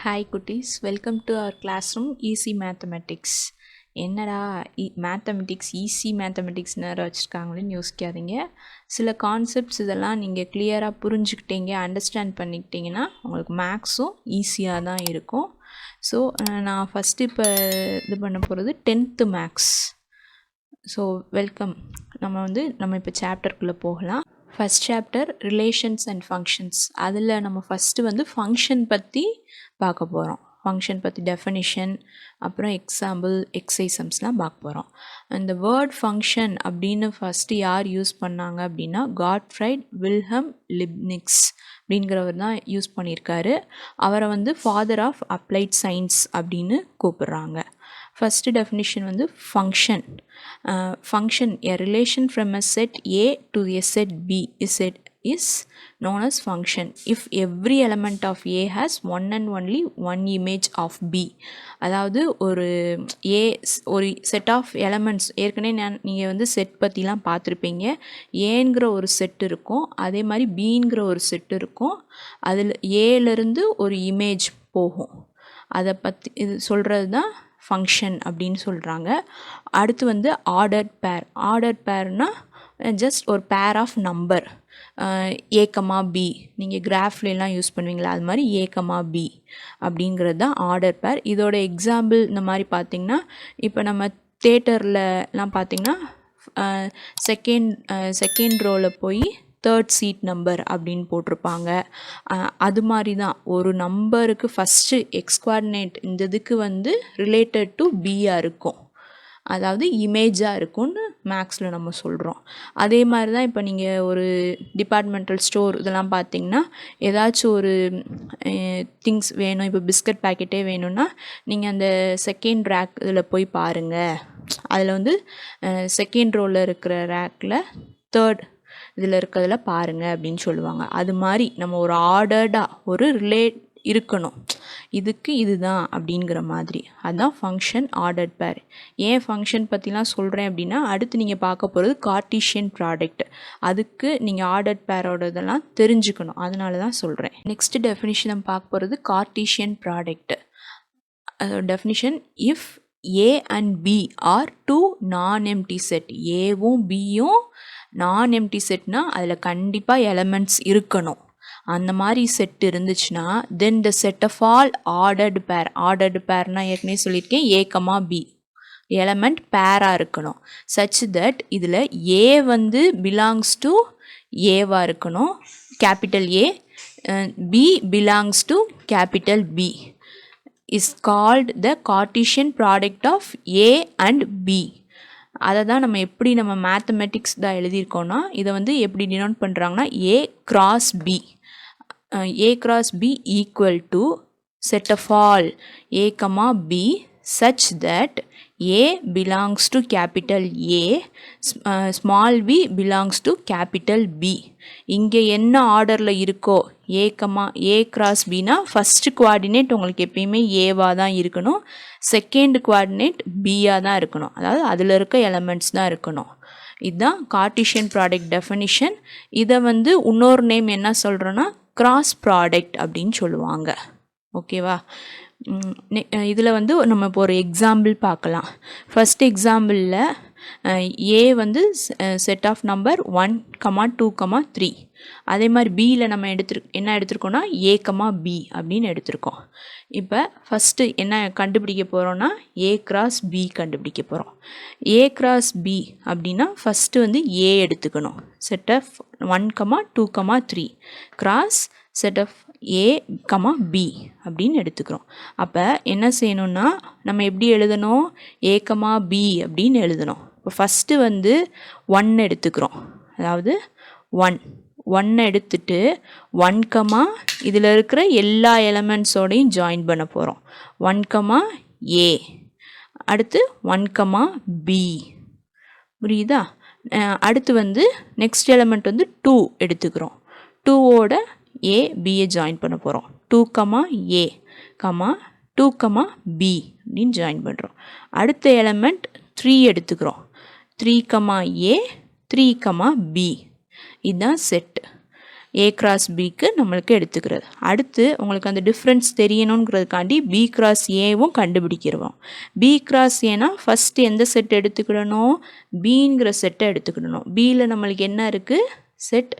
Hi குட்டீஸ், welcome to our classroom easy mathematics. என்னடா mathematics easy மேத்தமெட்டிக்ஸ்னு வச்சுருக்காங்களேன்னு யோசிக்காதீங்க. சில கான்செப்ட்ஸ் இதெல்லாம் நீங்கள் கிளியராக புரிஞ்சுக்கிட்டீங்க, அண்டர்ஸ்டாண்ட் பண்ணிக்கிட்டிங்கன்னா உங்களுக்கு மேக்ஸும் ஈஸியாக தான் இருக்கும். ஸோ நான் ஃபஸ்ட்டு இப்போ இது பண்ண போகிறது 10th மேக்ஸ். So welcome. நம்ம இப்போ சாப்டருக்குள்ளே போகலாம். First chapter relations and functions. அதில் நம்ம ஃபஸ்ட்டு ஃபங்க்ஷன் பற்றி பார்க்க போகிறோம். ஃபங்க்ஷன் பற்றி டெஃபினிஷன், அப்புறம் எக்ஸாம்பிள், எக்ஸைசம்ஸ்லாம் பார்க்க போகிறோம். இந்த வேர்ட் ஃபங்க்ஷன் அப்படின்னு ஃபஸ்ட்டு யார் யூஸ் பண்ணாங்க அப்படின்னா காட்ஃப்ரைட் வில்ஹெம் லிப்னிக்ஸ் அப்படிங்கிறவர் தான் யூஸ் பண்ணியிருக்காரு. அவரை ஃபாதர் ஆஃப் அப்ளைட் சயின்ஸ் அப்படின்னு கூப்பிடுறாங்க. First definition function. Function, a relation from a set A to a set B is known as function if every element of A has one and only one image of B. அதாவது ஒரு set of elements, ஏற்கனவே நீங்கள் set பற்றிலாம் பார்த்துருப்பீங்க. ஏங்கிற ஒரு set இருக்கும், அதே மாதிரி பிங்கிற ஒரு செட் இருக்கும். அதில் ஏலேருந்து ஒரு இமேஜ் போகும். அதை பற்றி இது சொல்கிறது தான் ஃபங்க்ஷன் அப்படின்னு சொல்கிறாங்க. அடுத்து ஆர்டர்ட் பேர். ஆர்டர்ட் பேர்னால் ஜஸ்ட் ஒரு pair of number. A, B நீங்கள் கிராஃப்லாம் யூஸ் பண்ணுவீங்களா, அது மாதிரி A, B அப்படிங்கிறது தான் ஆர்டர் பேர். இதோட எக்ஸாம்பிள் இந்த மாதிரி பார்த்திங்கன்னா, இப்போ நம்ம தேட்டர்லலாம் பார்த்திங்கன்னா செகண்ட் ரோவில் போய் தேர்ட் சீட் நம்பர் அப்படின்னு போட்டிருப்பாங்க. அது மாதிரி தான் ஒரு நம்பருக்கு ஃபஸ்ட்டு எக்ஸ் கோஆர்டினேட் இந்த இதுக்கு ரிலேட்டட் டு பியாக இருக்கும், அதாவது இமேஜாக இருக்கும்னு மேக்ஸில் நம்ம சொல்கிறோம். அதே மாதிரி தான் இப்போ நீங்கள் ஒரு டிபார்ட்மெண்டல் ஸ்டோர் இதெல்லாம் பார்த்தீங்கன்னா, ஏதாச்சும் ஒரு திங்ஸ் வேணும், இப்போ பிஸ்கட் பேக்கெட்டே வேணும்னா நீங்கள் அந்த செகண்ட் ரேக் இதில் போய் பாருங்கள். அதில் செகண்ட் ரோவில் இருக்கிற ரேக்கில் தேர்ட் இதில் இருக்கிறதுல பாருங்கள் அப்படின்னு சொல்லுவாங்க. அது மாதிரி நம்ம ஒரு ஆர்டர்டாக ஒரு ரிலேட் இருக்கணும், இதுக்கு இதுதான் அப்படிங்கிற மாதிரி. அதுதான் ஃபங்க்ஷன், ஆர்டர்ட் பேர். ஏன் ஃபங்க்ஷன் பற்றிலாம் சொல்கிறேன் அப்படின்னா, அடுத்து நீங்கள் பார்க்க போகிறது கார்ட்டீசியன் ப்ராடக்ட். அதுக்கு நீங்கள் ஆர்டர்ட் பேரோட இதெல்லாம் தெரிஞ்சுக்கணும், அதனால தான் சொல்கிறேன். நெக்ஸ்ட் டெஃபினிஷன் நம்ம பார்க்க போகிறது கார்ட்டீசியன் ப்ராடக்ட். அதோட definition, if A and B are two non-empty set. ஏவும் பியும் நான் எம்டி செட்னா அதில் கண்டிப்பாக எலமெண்ட்ஸ் இருக்கணும். அந்த மாதிரி செட் இருந்துச்சுன்னா then the set of all ordered pair. Ordered பேர்னால் ஏற்கனவே சொல்லியிருக்கேன், A, B எலமெண்ட் பேராக இருக்கணும். சச் தட் இதில் A பிலாங்ஸ் டு ஏவாக இருக்கணும், capital A. B belongs to capital B is called the Cartesian product of A and B. அதை தான் நம்ம மேத்தமெட்டிக்ஸ் தான் எழுதியிருக்கோன்னா, இதை எப்படி டினோட் பண்ணுறாங்கன்னா A cross B. A cross B equal to set of all A, B such that A belongs to capital A, small b belongs to capital B. இங்கே என்ன ஆர்டரில் இருக்கோ A cross Bனா ஃபஸ்ட்டு குவார்டினேட் உங்களுக்கு எப்பயுமே ஏவாக தான் இருக்கணும், second coordinate பியாக தான் இருக்கணும், அதாவது அதில் இருக்க எலமெண்ட்ஸ் தான் இருக்கணும். இதுதான் கார்ட்டீசியன் ப்ராடக்ட் டெஃபினிஷன். இதை இன்னொரு நேம் என்ன சொல்கிறோன்னா கிராஸ் ப்ராடக்ட் அப்படின்னு சொல்லுவாங்க. ஓகேவா? இதில் நம்ம இப்போ ஒரு எக்ஸாம்பிள் பார்க்கலாம். ஃபஸ்ட் எக்ஸாம்பிளில் ஏ செட் ஆஃப் நம்பர் 1, 2, 3. அதே மாதிரி பியில் நம்ம என்ன எடுத்திருக்கோன்னா A, B அப்படின்னு எடுத்திருக்கோம். இப்போ ஃபஸ்ட்டு என்ன கண்டுபிடிக்க போகிறோன்னா A cross B கண்டுபிடிக்க போகிறோம். A cross B அப்படின்னா ஃபஸ்ட்டு A எடுத்துக்கணும். Set of 1, 2, 3 cross set of A, B அப்படின்னு எடுத்துக்கிறோம். அப்போ என்ன செய்யணும்னா நம்ம எப்படி எழுதணும், A, B அப்படின்னு எழுதணும். இப்போ ஃபஸ்ட்டு 1 எடுத்துக்கிறோம், அதாவது 1 எடுத்துட்டு 1, இதில் இருக்கிற எல்லா எலமெண்ட்ஸோடையும் ஜாயின் பண்ண போகிறோம். 1, A, அடுத்து 1, B. புரியுதா? அடுத்து நெக்ஸ்ட் எலமெண்ட் 2 எடுத்துக்கிறோம். 2ஓட A, Bயை ஜாயின் பண்ண போகிறோம். 2, A, 2, B அப்படின்னு ஜாயின் பண்ணுறோம். அடுத்த எலமெண்ட் 3 எடுத்துக்கிறோம். 3, A, 3, B. இதுதான் செட்டு. ஏ கிராஸ் பிக்கு நம்மளுக்கு எடுத்துக்கிறது. அடுத்து உங்களுக்கு அந்த டிஃப்ரென்ஸ் தெரியணுங்கிறதுக்காண்டி பி கிராஸ் ஏவும் கண்டுபிடிக்கிறோம். பி கிராஸ் ஏனா ஃபஸ்ட்டு எந்த செட் எடுத்துக்கிடணும், பிங்கிற செட்டை எடுத்துக்கிடணும். பியில் நம்மளுக்கு என்ன இருக்குது, செட்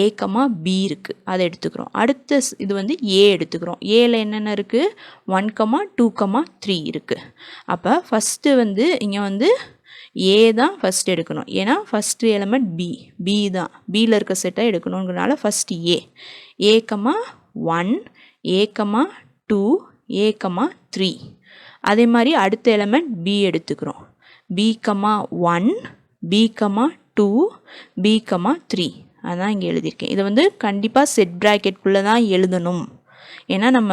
ஏ கமா பி இருக்குது, அதை எடுத்துக்கிறோம். அடுத்த இது வந்து ஏ எடுத்துக்கிறோம். ஏல என்னென்ன இருக்குது, 1 கமா 2 கமா 3 இருக்குது. அப்போ ஃபஸ்ட்டு வந்து இங்கே வந்து ஏ தான் ஃபஸ்ட் எடுக்கணும். ஏன்னா ஃபஸ்ட்டு எலமெண்ட் பி தான், பியில் இருக்க செட்டை எடுக்கணுங்கிறனால first A comma 1, A comma 2, A comma 3. அதே மாதிரி அடுத்த எலமெண்ட் பி எடுத்துக்கிறோம். B comma 1, B comma 2, B comma 3. அதான் இங்கே எழுதியிருக்கேன். இதை வந்து கண்டிப்பாக செட் ப்ராக்கெட்குள்ளே தான் எழுதணும். ஏன்னா நம்ம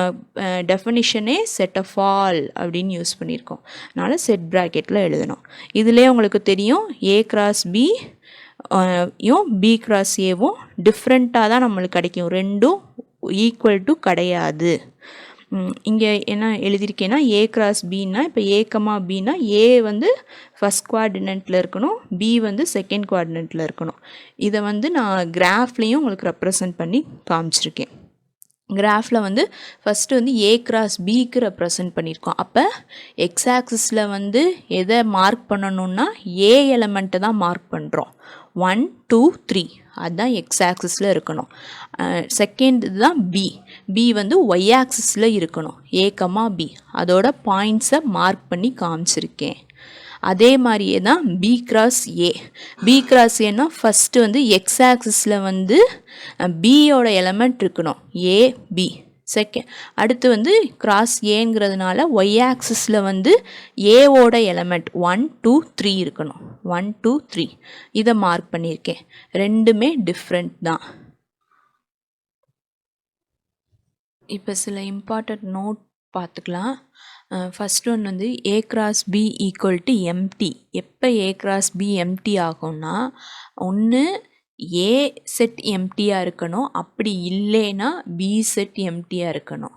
டெஃபினிஷனே செட் ஆஃப் ஆல் அப்படின்னு யூஸ் பண்ணியிருக்கோம். அதனால் செட் ப்ராக்கெட்டில் எழுதணும். இதிலே உங்களுக்கு தெரியும் A cross B B cross ஏவும் டிஃப்ரெண்ட்டாக தான் நம்மளுக்கு கிடைக்கும். ரெண்டும் ஈக்குவல் டு கிடையாது. இங்கே என்ன எழுதியிருக்கேன்னா ஏ கிராஸ் பின்னா, இப்போ ஏ கமா பின்னா ஏ வந்து ஃபஸ்ட் குவார்டினெண்ட்டில் இருக்கணும், பி வந்து செகண்ட் குவார்டினெண்ட்டில் இருக்கணும். இதை வந்து நான் கிராஃப்லேயும் உங்களுக்கு ரெப்ரசன்ட் பண்ணி காமிச்சிருக்கேன். கிராஃபில் வந்து ஃபஸ்ட்டு வந்து ஏ கிராஸ் பிக்கு ரெப்ரசன்ட் பண்ணியிருக்கோம். அப்போ எக்ஸ் ஆக்சிஸில் வந்து எதை மார்க் பண்ணணுன்னா ஏ எலமெண்ட்டை தான் மார்க் பண்ணுறோம். 1, 2, 3 அதுதான் எக்ஸ் ஆக்சிஸில் இருக்கணும். செகண்ட் இதுதான் பி வந்து ஒய் ஆக்சிஸில் இருக்கணும். ஏ கமா பி அதோட பாயிண்ட்ஸை மார்க் பண்ணி காமிச்சிருக்கேன். அதே மாதிரியே தான் பி கிராஸ் ஏன்னா ஃபஸ்ட்டு வந்து எக்ஸ் ஆக்சிஸில் வந்து பியோட எலமெண்ட் இருக்கணும், ஏ பி. அடுத்து வந்து கிராஸ் ஏங்கிறதுனால ஒய் ஆக்சிஸில் வந்து ஏவோட எலமெண்ட் 1, 2, 3 இருக்கணும். 1, 2, 3 இதை மார்க் பண்ணியிருக்கேன். ரெண்டுமே டிஃப்ரெண்ட் தான். இப்போ சில இம்பார்ட்டண்ட் நோட் பார்த்துக்கலாம். ஃபஸ்ட் ஒன் வந்து A cross B equal to empty. எப்போ ஏ கிராஸ் பி எம்டி ஆகும்னா, ஒன்று ஏ செட் எம்டியாக இருக்கணும், அப்படி இல்லைன்னா பி செட் எம்டியாக இருக்கணும்.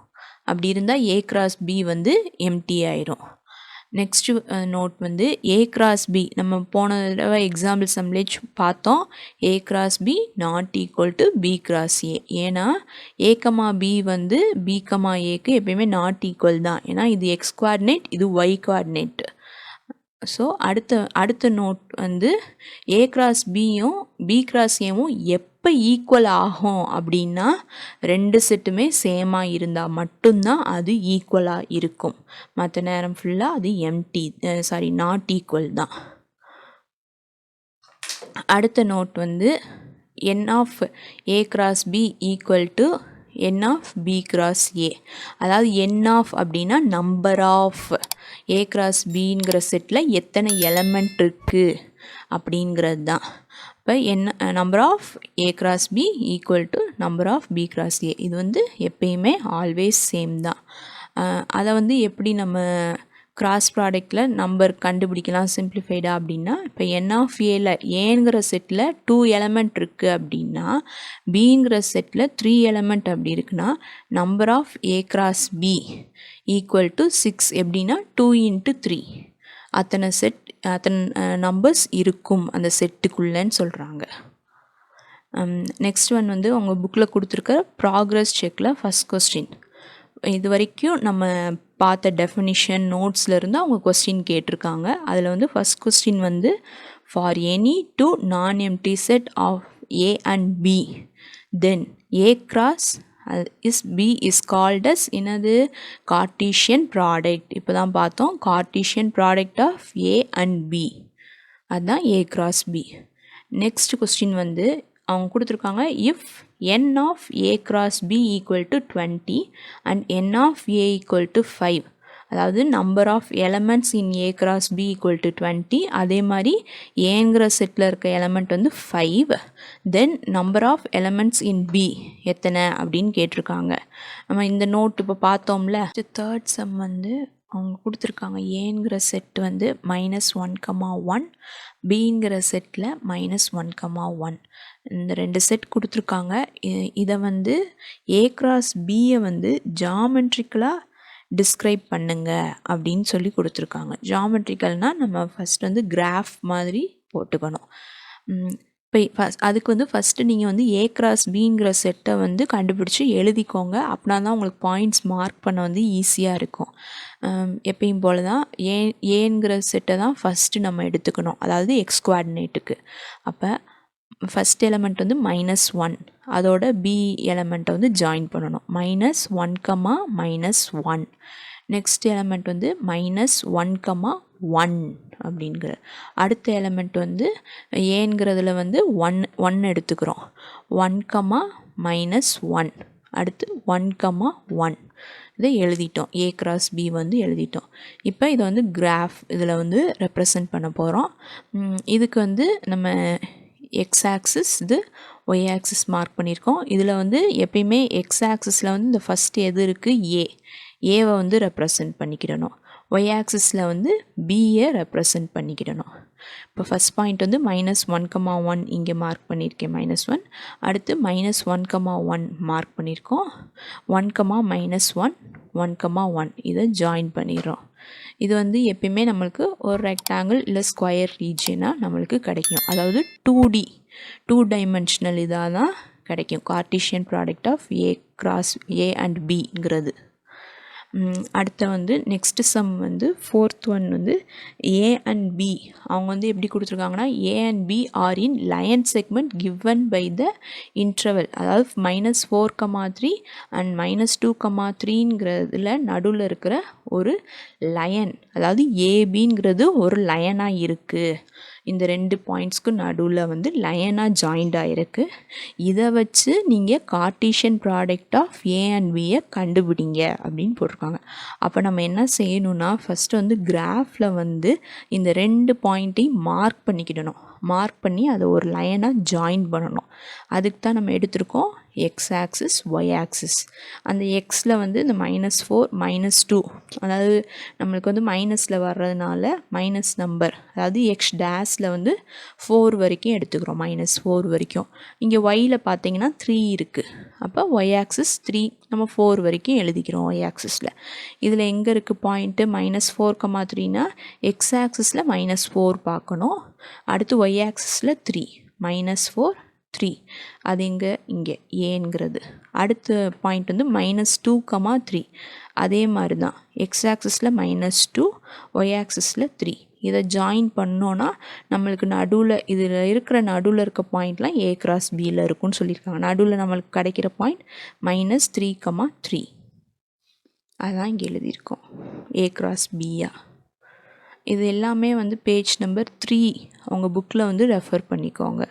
அப்படி இருந்தால் ஏ கிராஸ் பி வந்து எம்டி ஆயிரும். நெக்ஸ்ட்டு நோட் வந்து ஏ கிராஸ் பி நம்ம போன தடவை எக்ஸாம்பிள் சம்லேஜ் பார்த்தோம். A cross B not equal to B cross A. ஏன்னா ஏ கமா பி வந்து பி கமா ஏக்கு எப்பயுமே நாட் ஈக்குவல் தான். ஏன்னா இது எக்ஸ் குவார்டினேட், இது ஒய் குவார்டினேட். ஸோ அடுத்த நோட் வந்து ஏ கிராஸ் பியும் பி கிராஸ் ஏவும் எப்போ ஈக்குவல் ஆகும் அப்படின்னா, ரெண்டு செட்டுமே சேமாக இருந்தால் மட்டும்தான் அது ஈக்குவலாக இருக்கும். மற்ற நேரம் ஃபுல்லாக அது நாட் ஈக்குவல் தான். அடுத்த நோட் வந்து n of A cross B equal to n of B cross A. அதாவது n ஆஃப் அப்படின்னா நம்பர் ஆஃப் ஏ கிராஸ் பிங்கிற செட்டில் எத்தனை எலமெண்ட் இருக்குது அப்படிங்கிறது தான். இப்போ number of A cross B equal to number of B cross A. இது வந்து எப்பயுமே ஆல்வேஸ் சேம் தான். அதை வந்து எப்படி நம்ம கிராஸ் ப்ராடக்டில் நம்பர் கண்டுபிடிக்கலாம் சிம்பிளிஃபைடாக அப்படின்னா, இப்போ என் ஆஃப் ஏல ஏங்கிற செட்டில் 2 எலமெண்ட் இருக்குது அப்படின்னா, பிங்கிற செட்டில் 3 எலமெண்ட் அப்படி இருக்குன்னா, number of A cross B equal to 6. எப்படின்னா 2 × 3 அத்தனை நம்பர்ஸ் இருக்கும் அந்த செட்டுக்குள்ளேன்னு சொல்கிறாங்க. நெக்ஸ்ட் ஒன் வந்து உங்கள் புக்கில் கொடுத்துருக்க ப்ராக்ரஸ் செக்கில் ஃபஸ்ட் கொஸ்டின். இது வரைக்கும் நம்ம பார்த்த டெஃபினிஷன் நோட்ஸ்லேருந்து அவங்க கொஸ்டின் கேட்டிருக்காங்க. அதில் வந்து ஃபஸ்ட் கொஸ்டின் வந்து for any 2 non-empty set of A and B then A cross B is called as என்னது, கார்ட்டீசியன் ப்ராடக்ட். இப்போ தான் பார்த்தோம் Cartesian product of A and B, அதுதான் A cross B. Next question வந்து அவங்க கொடுத்துருக்காங்க if n of A cross B equal to 20 and n of A equal to 5. அதாவது number of elements in A cross B equal to 20, அதே மாதிரி ஏங்கிற செட்டில் இருக்க எலமெண்ட் வந்து 5. Then number of elements in B எத்தனை அப்படின்னு கேட்டிருக்காங்க. நம்ம இந்த நோட் இப்போ பார்த்தோம்ல. தேர்ட் சம் வந்து அவங்க கொடுத்துருக்காங்க ஏங்கிற செட் வந்து -1,1, பிங்கிற செட்டில் -1,1. இந்த 2 செட் கொடுத்துருக்காங்க. இதை வந்து ஏ கிராஸ் பியை வந்து ஜாமெட்ரிக்கலாக டிஸ்கிரைப் பண்ணுங்க அப்படின்னு சொல்லி கொடுத்துருக்காங்க. ஜாமெட்ரிக்கல்னால் நம்ம ஃபஸ்ட் வந்து கிராஃப் மாதிரி போட்டுக்கணும். இப்போ அதுக்கு வந்து ஃபஸ்ட்டு நீங்கள் வந்து ஏ கிராஸ் பிங்கிற செட்டை வந்து கண்டுபிடிச்சி எழுதிக்கோங்க. அப்படின்னா தான் உங்களுக்கு பாயிண்ட்ஸ் மார்க் பண்ண வந்து ஈஸியாக இருக்கும். எப்பயும் போல் தான் ஏங்கிற செட்டை தான் ஃபஸ்ட்டு நம்ம எடுத்துக்கணும், அதாவது எக்ஸ் கோஆர்டினேட்டுக்கு. அப்போ ஃபஸ்ட் எலமெண்ட் வந்து -1, அதோட பி எலமெண்ட்டை வந்து ஜாயின் பண்ணணும். -1, -1. நெக்ஸ்ட் எலமெண்ட் வந்து -1, அப்படிங்கிற அடுத்த எலமெண்ட் வந்து ஏங்கிறதுல வந்து 1 எடுத்துக்கிறோம். 1, -1, அடுத்து 1, 1 இதை எழுதிட்டோம். ஏ கிராஸ் பி வந்து எழுதிட்டோம். இப்போ இதை வந்து கிராஃப் இதில் வந்து ரெப்ரசன்ட் பண்ண போகிறோம். இதுக்கு வந்து நம்ம எக்ஸ் ஆக்சிஸ், இது ஒய் ஆக்சிஸ் மார்க் பண்ணியிருக்கோம். இதில் வந்து எப்பயுமே எக்ஸ் ஆக்சிஸில் வந்து இந்த ஃபஸ்ட்டு எது இருக்குது, ஏவை வந்து ரெப்ரசன்ட் பண்ணிக்கிடணும். ஒய் ஆக்சிஸில் வந்து பியை ரெப்ரசன்ட் பண்ணிக்கிடணும். இப்போ ஃபஸ்ட் பாயிண்ட் வந்து -1, 1 இங்கே மார்க் பண்ணியிருக்கேன், -1. அடுத்து -1, 1 மார்க் பண்ணியிருக்கோம். 1, -1, 1, 1 இதை ஜாயின் பண்ணிடுறோம். இது வந்து எப்பயுமே நம்மளுக்கு ஒரு ரெக்டாங்கிள் இல்லை ஸ்கொயர் ரீஜியனாக நம்மளுக்கு கிடைக்கும். அதாவது 2 டைமென்ஷனல் இதாக தான் கிடைக்கும். Cartesian product of A cross A and பிங்கிறது. அடுத்த வந்து நெக்ஸ்ட்டு சம் வந்து 4th ஒன் வந்து ஏ அண்ட் பி. அவங்க வந்து எப்படி கொடுத்துருக்காங்கன்னா, A and B are in line segment given by the interval, அதாவது -4, 3 அண்ட் -2, 3ங்கிறதுல நடுவில் இருக்கிற ஒரு லைன், அதாவது ஏபிங்கிறது ஒரு லைனாக இருக்குது. இந்த 2 பாயிண்ட்ஸ்க்கு நடுவில் வந்து லைனாக ஜாயிண்டாக இருக்குது. இதை வச்சு நீங்கள் Cartesian product of A and பியை கண்டுபிடிங்க அப்படின்னு போட்டிருக்காங்க. அப்போ நம்ம என்ன செய்யணும்னா, ஃபஸ்ட்டு வந்து கிராஃபில் வந்து இந்த 2 பாயிண்ட்டையும் மார்க் பண்ணிக்கிடணும். மார்க் பண்ணி அதை ஒரு லைனாக ஜாயின் பண்ணணும். அதுக்கு தான் நம்ம எடுத்திருக்கோம் எக்ஸ் ஆக்சிஸ், ஒய் ஆக்சிஸ். அந்த எக்ஸில் வந்து இந்த -4, -2, அதாவது நம்மளுக்கு வந்து மைனஸில் வர்றதுனால மைனஸ் நம்பர், அதாவது எக்ஸ் டேஸில் வந்து 4 வரைக்கும் எடுத்துக்கிறோம், -4 வரைக்கும். இங்கே ஒயில் பார்த்தீங்கன்னா 3 இருக்குது. அப்போ ஒய் ஆக்சிஸ் 3, நம்ம 4 வரைக்கும் எழுதிக்கிறோம் ஒய் ஆக்சிஸில். இதில் எங்கே இருக்குது பாயிண்ட்டு, -4, 3னா எக்ஸ் ஆக்சிஸில் -4 பார்க்கணும். அடுத்து ஒய் ஆக்சிஸில் 3, -4, 3 அது இங்கே ஏங்கிறது. அடுத்த பாயிண்ட் வந்து -2, 3 அதே மாதிரி தான் எக்ஸ் ஆக்சிஸில் -2, ஒய் ஆக்சிஸில் 3. இதை ஜாயின் பண்ணோன்னா நம்மளுக்கு நடுவில் இதில் இருக்கிற நடுவில் இருக்க பாயிண்ட்லாம் ஏ கிராஸ் பியில் இருக்குன்னு சொல்லியிருக்காங்க. நடுவில் நம்மளுக்கு கிடைக்கிற பாயிண்ட் -3, 3 அதுதான் இங்கே எழுதியிருக்கோம் ஏ கிராஸ் பியா. இது எல்லாமே வந்து பேஜ் நம்பர் 3 அவங்க புக்கில் வந்து ரெஃபர் பண்ணிக்கோங்க.